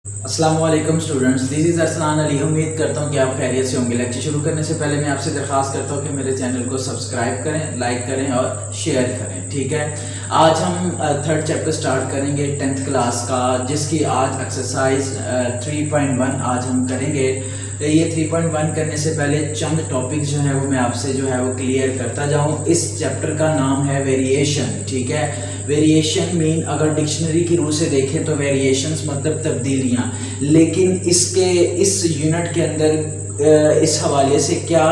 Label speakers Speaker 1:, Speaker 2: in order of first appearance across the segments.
Speaker 1: अस्सलाम वालेकुम students, this is Arsalan Ali. उम्मीद करता हूँ कि आप खैरियत से होंगे। लेक्चर शुरू करने से पहले मैं आपसे दरख्वास्त करता हूँ कि मेरे चैनल को सब्सक्राइब करें, लाइक करें और शेयर करें। ठीक है, आज हम थर्ड चैप्टर स्टार्ट करेंगे 10th क्लास का, जिसकी आज एक्सरसाइज 3.1 आज हम करेंगे। ये 3.1 करने से पहले चंद टॉपिक्स जो है वो मैं आपसे जो है वो क्लियर करता जाऊँ। इस चैप्टर का नाम है वेरिएशन। ठीक है, वेरिएशन मीन अगर डिक्शनरी की रूह से देखें तो वेरिएशंस मतलब तब्दीलियाँ, लेकिन इस यूनिट के अंदर इस हवाले से क्या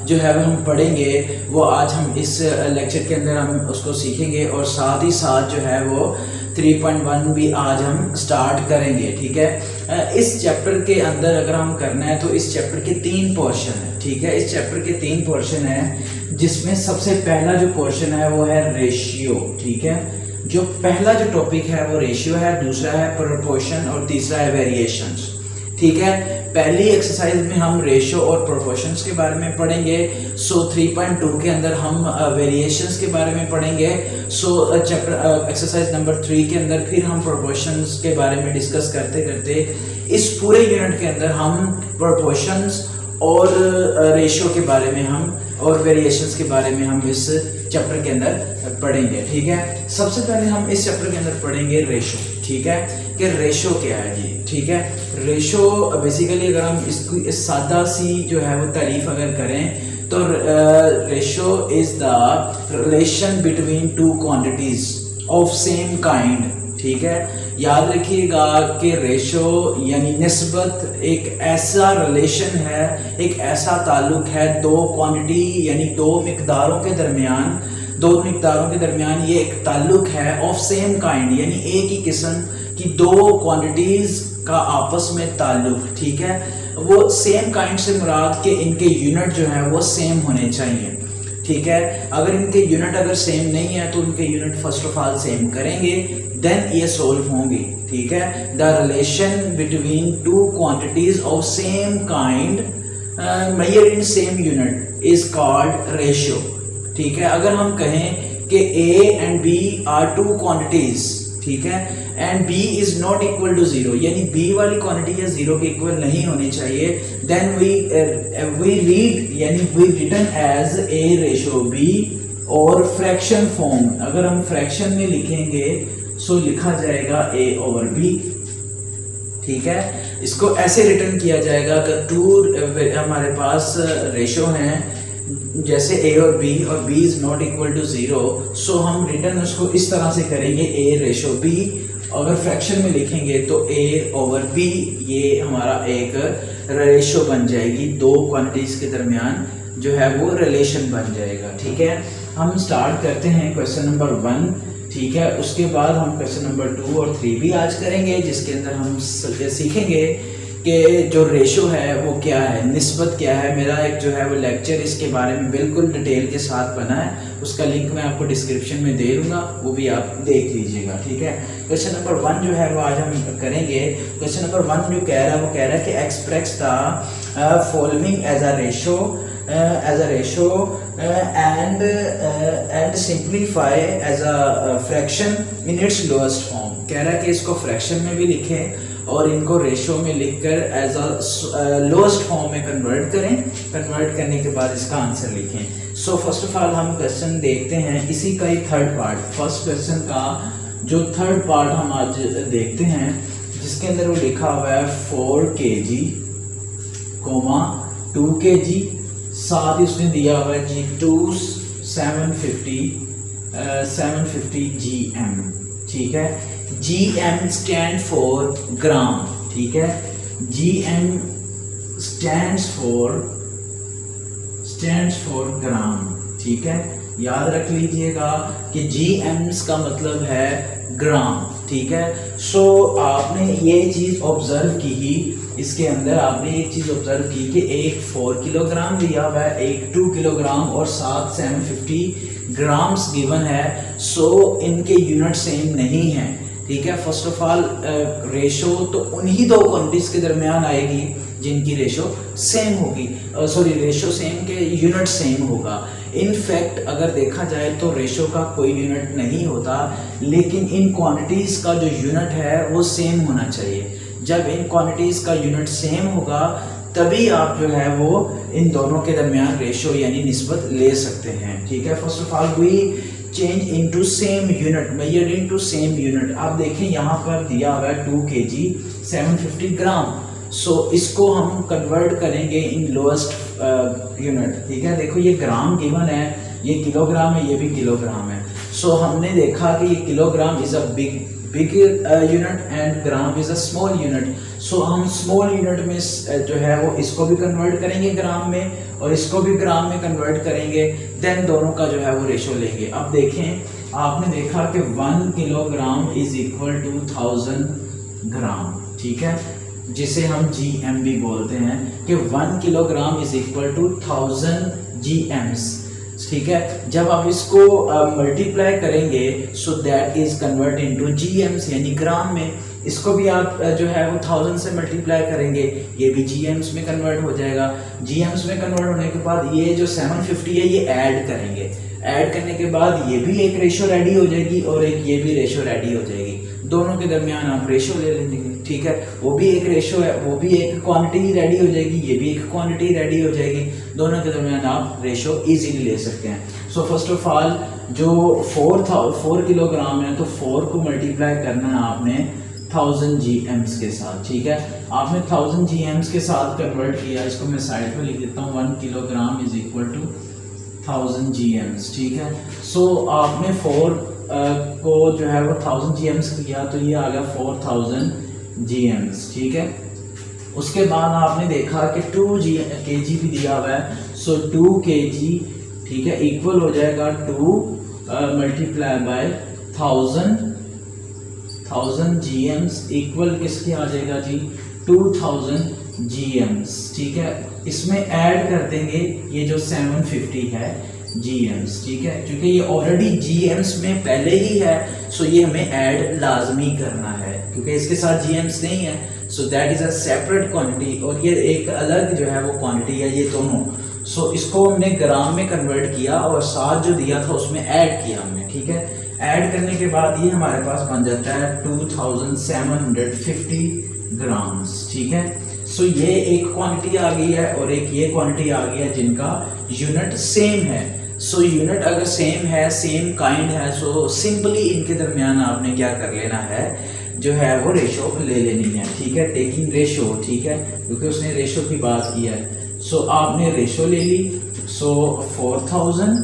Speaker 1: जो है वो हम पढ़ेंगे वो आज हम इस लेक्चर के अंदर हम उसको सीखेंगे, और साथ ही साथ जो है वो 3.1 भी आज हम स्टार्ट करेंगे। ठीक है, इस चैप्टर के अंदर अगर हम करना है तो इस चैप्टर के 3 पोर्शन है। ठीक है, इस चैप्टर के 3 पोर्शन है, जिसमें सबसे पहला जो पोर्शन है वो है रेशियो। ठीक है, जो पहला जो टॉपिक है वो रेशियो है, दूसरा है प्रोपोर्शन और तीसरा है वेरिएशंस। ठीक है, पहली एक्सरसाइज में हम रेशियो और प्रोपोर्शंस के बारे में पढ़ेंगे। 3.2 के अंदर हम वेरिएशंस के बारे में पढ़ेंगे। चैप्टर एक्सरसाइज नंबर 3 के अंदर फिर हम प्रोपोर्शंस के बारे में डिस्कस करते करते इस पूरे यूनिट के अंदर हम प्रोपोर्शंस और रेशियो के बारे में हम और वेरिएशंस के बारे में हम इस चैप्टर के अंदर पढ़ेंगे। ठीक है, सबसे पहले हम इस चैप्टर के अंदर पढ़ेंगे रेशियो। ठीक है, कि रेशियो क्या है जी। ठीक है, रेशियो बेसिकली अगर हम इसकी सादा सी जो है वो तारीफ अगर करें तो ratio is the relation between two quantities of same kind. ठीक है, याद रखिएगा कि रेशो यानी निस्बत एक ऐसा रिलेशन है, एक ऐसा ताल्लुक है दो क्वांटिटी यानी दो मिकदारों के दरमियान ये एक ताल्लुक है ऑफ सेम काइंड, यानी एक ही किस्म की दो क्वांटिटीज का आपस में ताल्लुक। ठीक है, वो सेम काइंड से मुराद के इनके यूनिट जो है वो सेम होने चाहिए। ठीक है, अगर इनके यूनिट अगर सेम नहीं है तो उनके unit first of all same करेंगे, देन ये सोल्व होंगे। ठीक है, the relation between two quantities of same kind measured in same unit is called ratio. ठीक है, अगर हम कहें कि A and B are two quantities, ठीक है, and B is not equal to 0, यानी B वाली क्वांटिटी या 0 के इक्वल नहीं होनी चाहिए, देन वी रीड यानी we written as A ratio B, और फ्रैक्शन फॉर्म अगर हम फ्रैक्शन में लिखेंगे सो लिखा जाएगा A ओवर B। ठीक है, इसको ऐसे रिटर्न किया जाएगा कि टू हमारे पास रेशियो हैं जैसे A और B is not equal to 0, so हम रिटर्न उसको इस तरह से करेंगे A रेशियो B। अगर फ्रैक्शन में लिखेंगे तो A ओवर B, ये हमारा एक रेशियो बन जाएगी, दो क्वांटिटीज के दरमियान जो है वो रिलेशन बन जाएगा। ठीक है, हम स्टार्ट करते हैं क्वेश्चन नंबर 1। ठीक है, उसके बाद हम क्वेश्चन नंबर 2 और 3 भी आज करेंगे, जिसके अंदर हम सीखेंगे कि जो रेशो है वो क्या है, निस्बत क्या है। मेरा एक जो है वो लेक्चर इसके बारे में बिल्कुल डिटेल के साथ बना है, उसका लिंक मैं आपको डिस्क्रिप्शन में दे दूंगा, वो भी आप देख लीजिएगा। ठीक है, क्वेश्चन नंबर 1 जो है वो आज हम करेंगे। क्वेश्चन नंबर 1 जो कह रहा है वो कह रहा है कि express the following as a ratio and simplify as a fraction in its lowest form। कह रहा है कि इसको फ्रैक्शन में भी लिखें और इनको रेशो में लिखकर एज अ लोएस्ट फॉर्म में कन्वर्ट करें। कन्वर्ट करने के बाद इसका आंसर लिखें। सो फर्स्ट ऑफ ऑल हम क्वेश्चन देखते हैं, इसी का ही थर्ड पार्ट, फर्स्ट क्वेश्चन का जो थर्ड पार्ट हम आज देखते हैं, जिसके अंदर वो लिखा हुआ है 4 kg, 2 kg, साथ ही उसने दिया हुआ है G2 750 GM। ठीक है, GM स्टैंड फॉर ग्राम। ठीक है, GM स्टैंड्स फॉर ग्राम। ठीक है, याद रख लीजिएगा कि GMs का मतलब है ग्राम। ठीक है, सो आपने ये चीज ऑब्जर्व की ही, इसके अंदर आपने एक चीज ऑब्जर्व की कि एक 4 किलोग्राम दिया हुआ है, एक 2 किलोग्राम और साथ 750 ग्राम्स गिवन है। सो इनके यूनिट सेम नहीं है। ठीक है, फर्स्ट ऑफ ऑल रेशो तो उन्हीं दो क्वांटिटीज के दरमियान आएगी जिनकी रेशो सेम होगी, रेशो सेम के यूनिट सेम होगा। इनफैक्ट अगर देखा जाए तो रेशो का कोई यूनिट नहीं होता, लेकिन इन क्वांटिटीज का जो यूनिट है वो सेम होना चाहिए। जब इन क्वांटिटीज़ का यूनिट सेम होगा तभी आप जो है वो इन दोनों के दरमियान रेशो यानी निस्बत ले सकते हैं। ठीक है, first of all we change into same unit, measured into same unit. आप देखें यहाँ पर दिया हुआ है 2 kg 750 ग्राम। सो इसको हम कन्वर्ट करेंगे इन लोएस्ट यूनिट। ठीक है, देखो ये ग्राम गिवन है, ये किलोग्राम है, ये भी किलोग्राम है। सो हमने देखा कि ये kilogram is a big unit and gram is a small unit. So हम स्मॉल यूनिट में जो है वो इसको भी कन्वर्ट करेंगे ग्राम में और इसको भी ग्राम में कन्वर्ट करेंगे, देन दोनों का जो है वो रेशो लेंगे। अब देखें, आपने देखा कि 1 किलोग्राम इज इक्वल टू 1000 ग्राम। ठीक है, जिसे हम GM भी बोलते हैं कि 1 kilogram is equal to 1000 GMs। ठीक है, जब आप इसको मल्टीप्लाई करेंगे so that is convert into GMs यानी ग्राम में। इसको भी आप जो है वो 1000 से मल्टीप्लाई करेंगे, ये भी GMs में कन्वर्ट हो जाएगा। GMs में कन्वर्ट होने के बाद ये जो 750 है ये ऐड करेंगे, ऐड करने के बाद ये भी एक रेशो रेडी हो जाएगी और एक ये भी रेशो रेडी हो जाएगी। दोनों के दरमियान आप रेशो ले लेंगे। ठीक है, वो भी एक रेशो है, वो भी एक क्वांटिटी रेडी हो जाएगी, ये भी एक क्वांटिटी रेडी हो जाएगी। दोनों के दरमियान आप रेशो इजीली ले सकते हैं। सो फर्स्ट ऑफ ऑल जो 4 किलोग्राम है तो 4 को मल्टीप्लाई करना है आपने 1000 GMs के साथ। ठीक है, आपने 1000 GMs के साथ कन्वर्ट किया, इसको मैं साइड में लिख देता हूँ। 1 kilogram is equal to 1000 GMs। ठीक है, सो आपने 4 को जो है वो 1000 GMs किया तो ये आ गया 4000 GMs। ठीक है, उसके बाद आपने देखा कि 2 kg भी दिया हुआ है। सो 2 kg ठीक है इक्वल हो जाएगा 2 मल्टीप्लाई बाय 1000 GMs इक्वल किसके आ जाएगा जी 2000 GMs। ठीक है, इसमें ऐड कर देंगे ये जो 750 है GMs। ठीक है, क्योंकि ये ऑलरेडी GMs में पहले ही है सो ये हमें ऐड लाजमी करना है क्योंकि इसके साथ GMs नहीं है। So that is a separate quantity और ये एक अलग जो है वो क्वांटिटी है ये दोनों। सो इसको हमने ग्राम में कन्वर्ट किया और साथ जो दिया था उसमें ऐड किया हमने। ठीक है, ऐड करने के बाद ये हमारे पास बन जाता है 2750 ग्राम्स। ठीक है, सो ये एक क्वांटिटी आ गई है और एक ये क्वांटिटी आ गई है जिनका यूनिट सेम है। सो यूनिट अगर सेम है, सेम काइंड है, सो सिंपली इनके दरमियान आपने क्या कर लेना है जो है वो रेशो ले लेनी है। ठीक है, टेकिंग रेशो। ठीक है, क्योंकि उसने रेशो की बात की है। सो आपने रेशो ले ली। सो 4000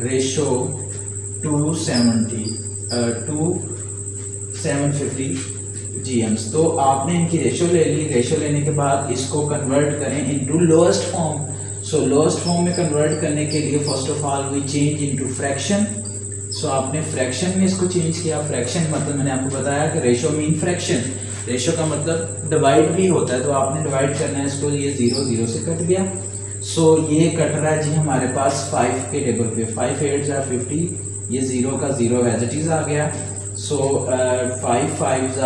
Speaker 1: रेशो 750 GMs। तो आपने इनकी रेशो ले ली। रेशो लेने के बाद इसको कन्वर्ट करें into lowest form. So lowest form में कन्वर्ट करने के लिए first of all we change into fraction. So आपने फ्रैक्शन में इसको चेंज किया। फ्रैक्शन मतलब मैंने आपको बताया कि रेशो मीन फ्रैक्शन। रेशो का मतलब डिवाइड भी होता है, तो आपने डिवाइड करना है इसको। ये 0 0 से कट गया। सो ये कट रहा है जी हमारे पास 5 के टेबल पे। 5 8 are 50, ये 0 का 0 एज इट इज आ गया। सो 5 5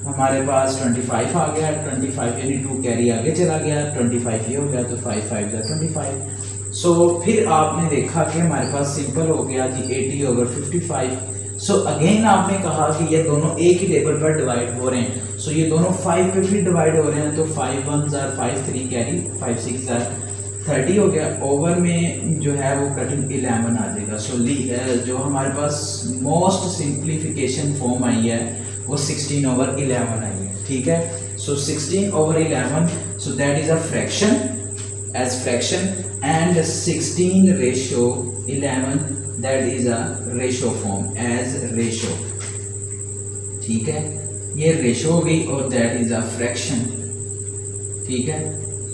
Speaker 1: हमारे पास 25 आ गया। 25 यानी 2 कैरी आगे चला गया। 25 ये हो गया तो 5 5 25। सो फिर आपने देखा कि हमारे पास सिंपल हो गया जी 80/55। सो अगेन आपने कहा कि ये दोनों एक ही टेबल पर डिवाइड हो रहे हैं। सो ये दोनों 5 पे फिर डिवाइड हो रहे हैं तो 5 1 5 3 कैरी 5 6 30 हो गया। ओवर में जो है वो कटिंग 11 आ जाएगा। सो जो हमारे पास मोस्ट सिंप्लीफिकेशन फॉर्म आई है वो 16/11 आई है। ठीक है, सो 16/11 सो that is a fraction as fraction and 16 ratio 11 that is a ratio form as ratio। ठीक है, ये रेशो हो गई और that is a fraction। ठीक है,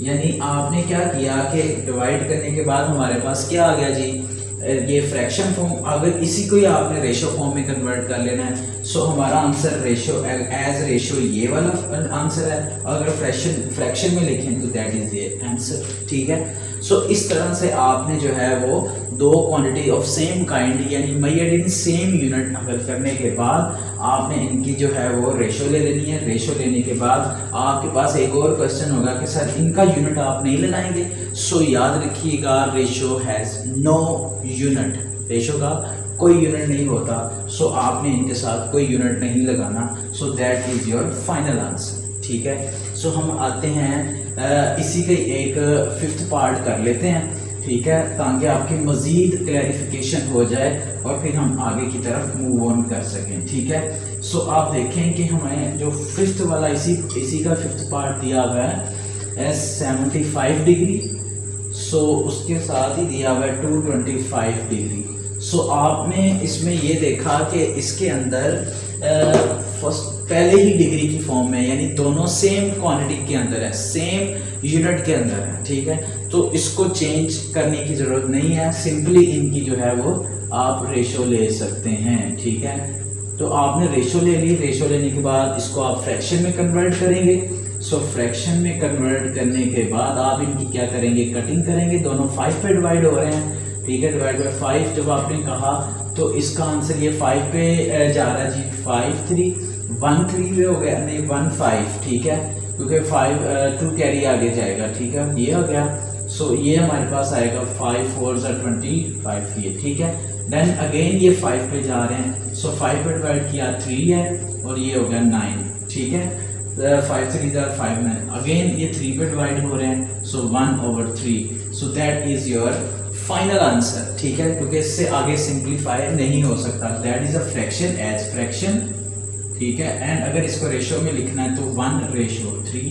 Speaker 1: यानी आपने क्या किया कि डिवाइड करने के बाद हमारे पास क्या आ गया जी ये फ्रैक्शन फॉर्म। अगर इसी को ही आपने रेशो फॉर्म में कन्वर्ट कर लेना है सो हमारा आंसर रेशो एज रेशो ये वाला आंसर है। अगर फ्रैक्शन में लिखें तो दैट इज ये आंसर। ठीक है, सो इस तरह से आपने जो है वो दो क्वांटिटी ऑफ सेम काइंड यानी मेजर्ड इन सेम यूनिट अगर करने के बाद आपने इनकी जो है वो रेशो ले लेनी है। रेशो लेने के बाद आपके पास एक और क्वेश्चन होगा कि सर इनका यूनिट आप नहीं लगाएंगे। सो याद रखिएगा ratio has no unit, ratio का कोई यूनिट नहीं होता। सो आपने इनके साथ कोई यूनिट नहीं लगाना। सो that is your final answer. ठीक है, सो हम आते हैं इसी का एक फिफ्थ पार्ट कर लेते हैं। ठीक है, ताकि आपकी मज़ीद क्लैरिफिकेशन हो जाए और फिर हम आगे की तरफ मूव ऑन कर सकें। ठीक है, सो आप देखें कि हमें जो फिफ्थ वाला इसी का फिफ्थ पार्ट दिया हुआ है 75 डिग्री। सो उसके साथ ही दिया हुआ है 225 डिग्री। सो आपने इसमें ये देखा कि इसके अंदर फर्स्ट पहले ही डिग्री की फॉर्म में, यानी दोनों सेम क्वांटिटी के अंदर है, सेम यूनिट के अंदर है। ठीक है, तो इसको चेंज करने की ज़रूरत नहीं है, सिंपली इनकी जो है वो आप रेशो ले सकते हैं। ठीक है, तो आपने रेशो ले ली, रेशो लेने के बाद इसको आप फ्रैक्शन में कन्वर्ट करेंगे। सो फ्रैक्शन में कन्वर्ट करने के बाद आप इनकी क्या करेंगे, कटिंग करेंगे। दोनों 5 पे डिवाइड हो रहे हैं। ठीक है, डिवाइड बाय 5 जब आपने कहा तो इसका आंसर ये 5 पे जा रहा है जी। 5 3 1 3 पे हो गया, नहीं 1 5। ठीक है, क्योंकि 5 2 कैरी आगे जाएगा। ठीक है, ये हो गया। सो ये हमारे पास आएगा 5 4 25 ये। ठीक है, देन अगेन ये 5 पे जा रहे हैं। सो 5 पे डिवाइड किया 3 है और ये हो गया 9। ठीक है, 5 3 5 9, अगेन ये 3 पे डिवाइड हो रहे हैं। So 1/3। So that is your final answer. ठीक है, क्योंकि इससे आगे सिंप्लीफाई नहीं हो सकता। That is a fraction as fraction. ठीक है, एंड अगर इसको रेशो में लिखना है तो 1/3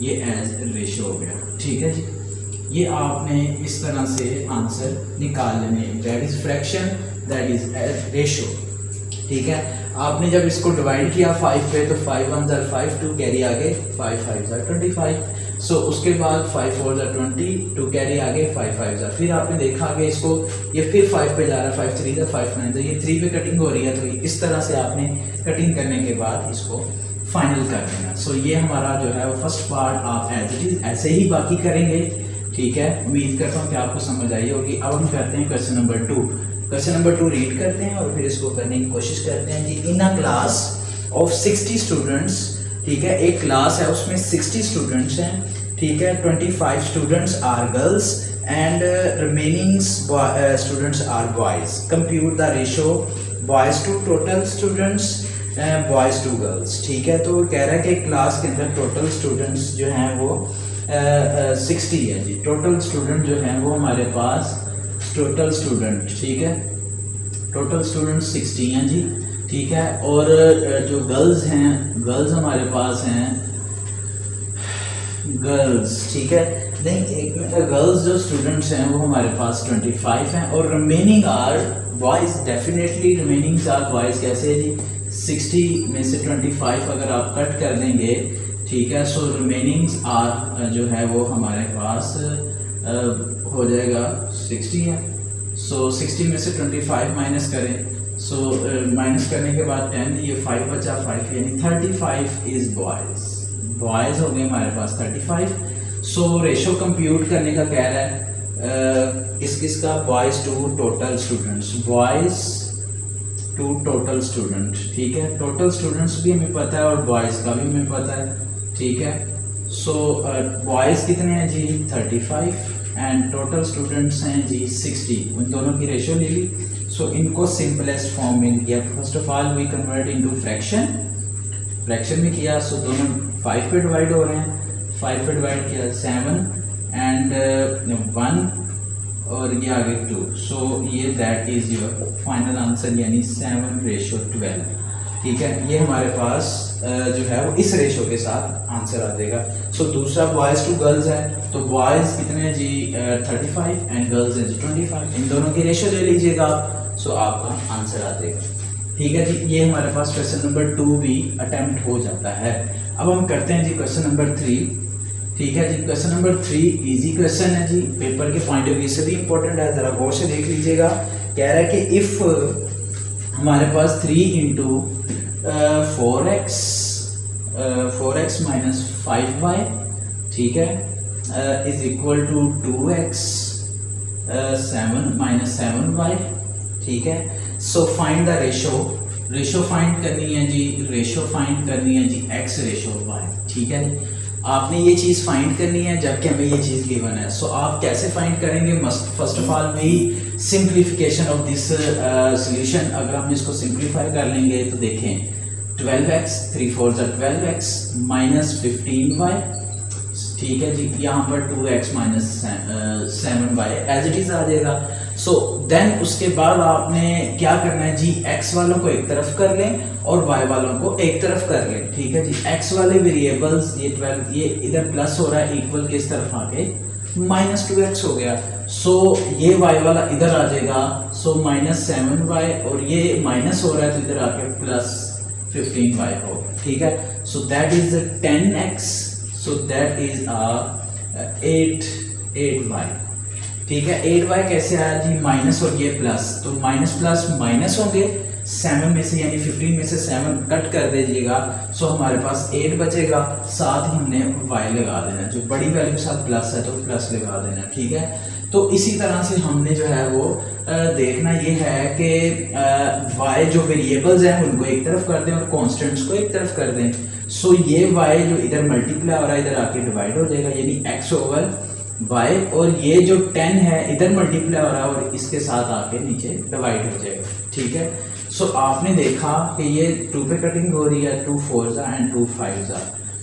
Speaker 1: ये एज रेशो हो गया। ठीक है जी, ये आपने इस तरह से आंसर निकाल लेने। That is fraction, that is as ratio. ठीक है, आपने जब इसको डिवाइड किया 5 पे तो 5 1 5 2 कैरी आगे, 5 5 25। सो उसके बाद 5 4 20 2 कैरी आगे, 5 5 फिर आपने देखा कि इसको ये फिर 5 पे जा रहा है, 5 3 5 9, ये 3 पे कटिंग हो रही है। तो इस तरह से आपने कटिंग करने के बाद इसको फाइनल कर देना। सो ये हमारा जो है वो फर्स्ट पार्ट आप एज इट इज ऐसे ही बाकी करेंगे। ठीक है, उम्मीद करता हूँ कि आपको समझ आई होगी। अब हम करते हैं question number 2। Question number 2 read करते हैं और फिर इसको करने की कोशिश करते हैं जी। इन अ क्लास ऑफ 60 स्टूडेंट्स, ठीक है, एक क्लास है उसमें 60 स्टूडेंट्स हैं। ठीक है, 25 students are girls and remaining students are boys. Compute the ratio boys to total students, boys to girls. ठीक है, तो कह रहा है कि क्लास के अंदर टोटल स्टूडेंट्स जो हैं वो 60 है जी। टोटल स्टूडेंट जो हैं वो हमारे पास टोटल स्टूडेंट, ठीक है, टोटल स्टूडेंट 60 हैं जी। ठीक है, और जो गर्ल्स हैं, गर्ल्स हमारे पास हैं गर्ल्स। ठीक है, नहीं एक गर्ल्स जो स्टूडेंट्स हैं वो हमारे पास 25 हैं और remaining are boys. Definitely remaining are boys. कैसे जी, 60 में से 25 अगर आप कट कर देंगे, ठीक है, सो रिमेनिंग आर जो है वो हमारे पास हो जाएगा 60 है। सो 60 में से 25 माइनस करें, सो माइनस करने के बाद 10, ये 5 बचा, 5 यानी 35 इज बॉयज। बॉयज हो गए हमारे पास 35। सो रेशो कंप्यूट करने का कह रहा है किसका, boys to total students, boys to total student. ठीक है, टोटल स्टूडेंट्स भी हमें पता है और बॉयज का भी हमें पता है। ठीक है, सो बॉयज कितने हैं जी, 35 एंड टोटल स्टूडेंट्स हैं जी 60। उन दोनों की रेशो ले ली। सो इनको सिंपलेस्ट फॉर्म में किया। First of all we convert into fraction, fraction में किया। सो दोनों 5 पे डिवाइड हो रहे हैं। 5 पे डिवाइड किया 7 एंड 1 और ये आगे 2। सो ये that is your final answer, यानी 7/12। ठीक है, ये हमारे पास जो है वो इस रेशो के साथ आंसर आ जाएगा। सो दूसरा बॉयज टू गर्ल्स है, तो बॉयज कितने हैं जी 35 एंड गर्ल्स हैं जी 25। इन दोनों की रेशो ले लीजिएगा आप, सो आपका आंसर आ जाएगा। ठीक है जी, ये हमारे पास क्वेश्चन नंबर 2 भी अटेम्प्ट हो जाता है। अब हम करते हैं जी क्वेश्चन नंबर 3। ठीक है जी, क्वेश्चन नंबर 3 इजी क्वेश्चन है जी, पेपर के पॉइंट ऑफ व्यू से भी इंपॉर्टेंट है, जरा गौर से देख लीजिएगा। कह रहा है कि इफ हमारे पास 3 इंटू 4x माइनस 5y, ठीक है, is equal to 2x 7 minus 7y। ठीक है, so find the ratio, ratio find करनी है जी, रेशो फाइंड करनी है जी x रेशो y। ठीक है, आपने ये चीज़ फाइंड करनी है जबकि हमें ये चीज़ गिवन है। सो आप कैसे फाइंड करेंगे, first of all we simplification of this solution. अगर हम इसको सिंप्लीफाई कर लेंगे तो देखें 12x 3 4 12x माइनस 15y, ठीक है जी, यहाँ पर 2x minus 7y as it is आ जाएगा। सो देन उसके बाद आपने क्या करना है जी, x वालों को एक तरफ कर लें और y वालों को एक तरफ कर लें, ठीक है जी। x वाले वेरिएबल्स ये 12 ये इधर प्लस हो रहा है, इक्वल के इस तरफ आके माइनस 2x हो गया। सो ये y वाला इधर आ जाएगा, सो माइनस 7y, और ये माइनस हो रहा है तो इधर आके प्लस 15y हो, ठीक है। So that is 10x, so that is 8y, ठीक है। 8y कैसे आया जी, माइनस और ये प्लस, तो माइनस प्लस माइनस होंगे, 7 में से यानी 15 में से 7 कट कर दीजिएगा, सो हमारे पास 8 बचेगा, साथ ही हमने y लगा देना, जो बड़ी वैल्यू के साथ प्लस है तो प्लस लगा देना, ठीक है। तो इसी तरह से हमने जो है वो देखना ये है कि y जो वेरिएबल्स हैं उनको एक तरफ कर दें और कॉन्स्टेंट्स को एक तरफ कर दें। सो ये y जो इधर मल्टीप्लाई हो रहा है इधर आके डिवाइड हो जाएगा, यानी x ओवर y, और ये जो 10 है इधर मल्टीप्लाई हो रहा है और इसके साथ आके नीचे डिवाइड हो जाएगा, ठीक है। सो आपने देखा कि ये 2 पे कटिंग हो रही है, 2 4s and 2 5s,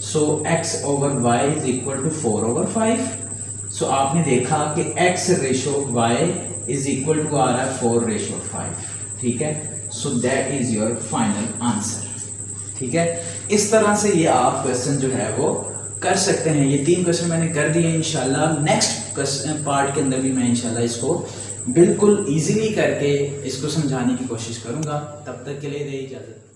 Speaker 1: so x over y is equal to 4 over 5। So आपने देखा कि x ratio y is equal to आ रहा है 4 रेशो 5, ठीक है। So that is your final answer, ठीक है। इस तरह से ये आप क्वेश्चन जो है वो कर सकते हैं। ये 3 क्वेश्चन मैंने कर दिए, इंशाल्लाह नेक्स्ट पार्ट के अंदर भी मैं इंशाल्लाह इसको बिल्कुल इजीली करके इसको समझाने की कोशिश करूंगा। तब तक के लिए दे इजाजत।